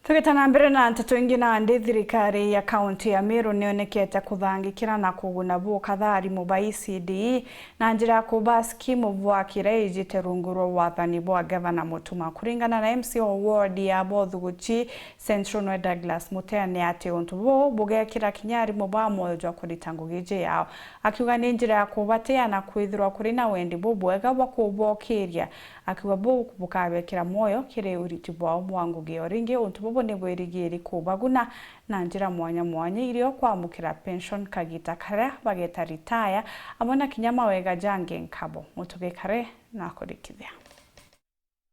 Tugitana mbere na nteto ingi na thirikari ya kaunti ya Meru nionekete kuthangikira na kuguna bu kathari mu ba ECD na njira kuba skimu bwa kireijite rungu rwa wathani bwa gavana Mutuma kuringana na MC ward ya Bothuguchi Central no Douglas Mutene ati untu bo bugekira kinyari mu ba moyo kuritangugije yao akiuga ni njira kubatea na kwithirwa kuri na wendi bubwega bwa kubokiria akiuga bu kubukabekira moyo kire uriti bwa mwangugi oringi untu bo ni bwirigiri kubaguna na njira mwanya mwanya irio kwamukira pension kagita kare bageta retire amona kinyama wega jange nkabo mutuge kare na kurikithia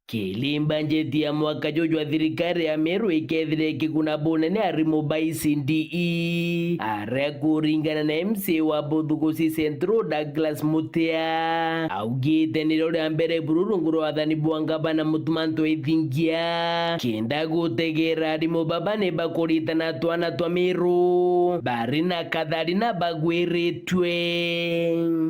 Kilimba njeti ya mwaka jojwa thirikari ya Meru ikethire kiguna bonene arimo ba ECD are kuringana na MC wa Bothuguchi Central Douglas Mutea augite ni rore ambere bururunguro wathani bwa gavana Mutuma ithingia kenda gutegera arimo babane bakuritana twana twa Meru bari na kathari na bagwiritwe.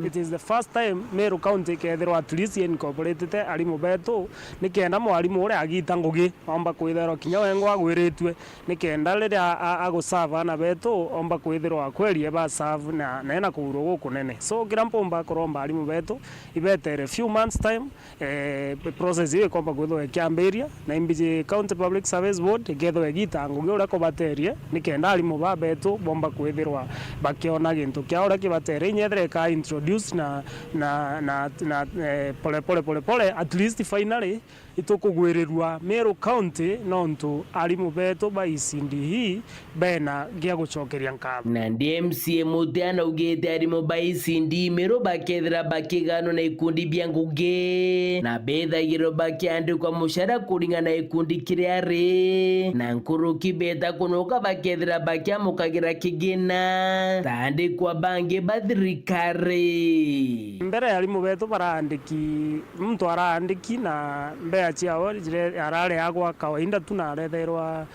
It is the first time Meru County kethirwa at least incorporated arimo betu nikenda mwarimu uri agita ngugi omba kwithero kinya wengo agwiritwe nikenda riria agusava na betu omba kwithirwa kwerie ba serve na nena kuuro gukunene so gira mpomba kuromba arimu betu ibetere few months time process ile komba kwithwo kiamberia na imbiji County Public Service Board ikethwo egita ngugi ura ko baterie nikenda arimu ba betu bomba kwithirwa bakiona gintu kia ura kibatere inyethere ka introduce na pole at least finally itukugwirirwa Meru County nontu arimu betu ba ECD bena gia gucokeria nkabo na DMC Mutea ugite arimu ba ECD Meru bakethira bakigano na ikundi bia ngugi na bethagiro bakiandikwa mushara kuringa na ikundi kiriari na nkuruki beta kunuka bakethira bakiamukagira kigina tandikwa bange bathirikari mbere arimu betu baraandiki mtu araandiki na mbea chiao jire arare agwa kawaida tunaretherwa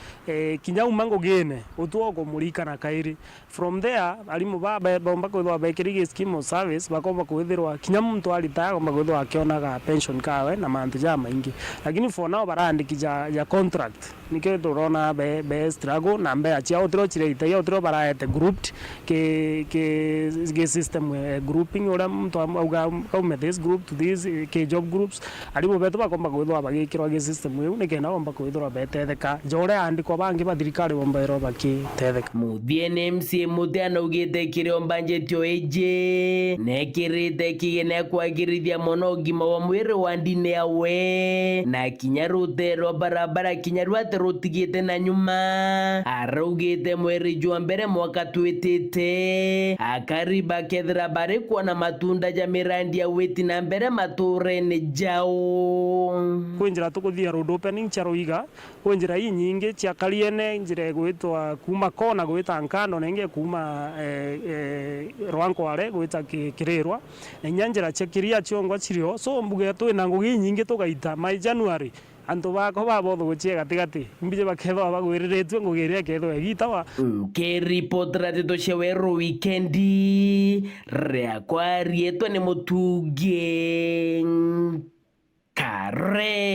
kinya umango gene utuo kumurika na kairi from there arimu bomba kwithwa bekirigi scheme service bakomba kwithirwa kinya mtu alita komba kwithwa akionaga pension kawe na mantu ja maingi lakini for now baraandiki ya contract nikyo turona be struggle na mbea chiao tro chire itayo tro baraete grouped ke system grouping ora mtu auga come this group to this ke job groups arimu betu bakomba kwithwa bagikirwa ge system yu nikenda bomba kwithwa betetheka jore andiko bangi bathirikari bomba ero bakitetheka muthie MC Mutea ugite kiriomba njetio eje nekirite kigene kwagirithia mono gima wa mwiri wa ndine yawe na kinyarutero barabara kinyarwate rutigite na nyuma araugite mwiri jwa mbere mwaka twitite akariba kethira bari kuona matunda ja mirandi ya weti na mbere maturene jao kwinjira tukuthia road opening charoiga kwinjira hii nyingi cia kariene njira gwitwa kuma kona gwita nkando nenge kuma rwankware gwita kirirwa na nyanjira chekiria chiongwa chirio so mbuge twina ngugi nyingi tugaita my January antu bako Bothuguchi gatigati mbije bakethwa bagwiriritwe ngugiria kethwa egitawa ke report ratito sheweru weekendi rea kwa rietwa ni mutuge kare.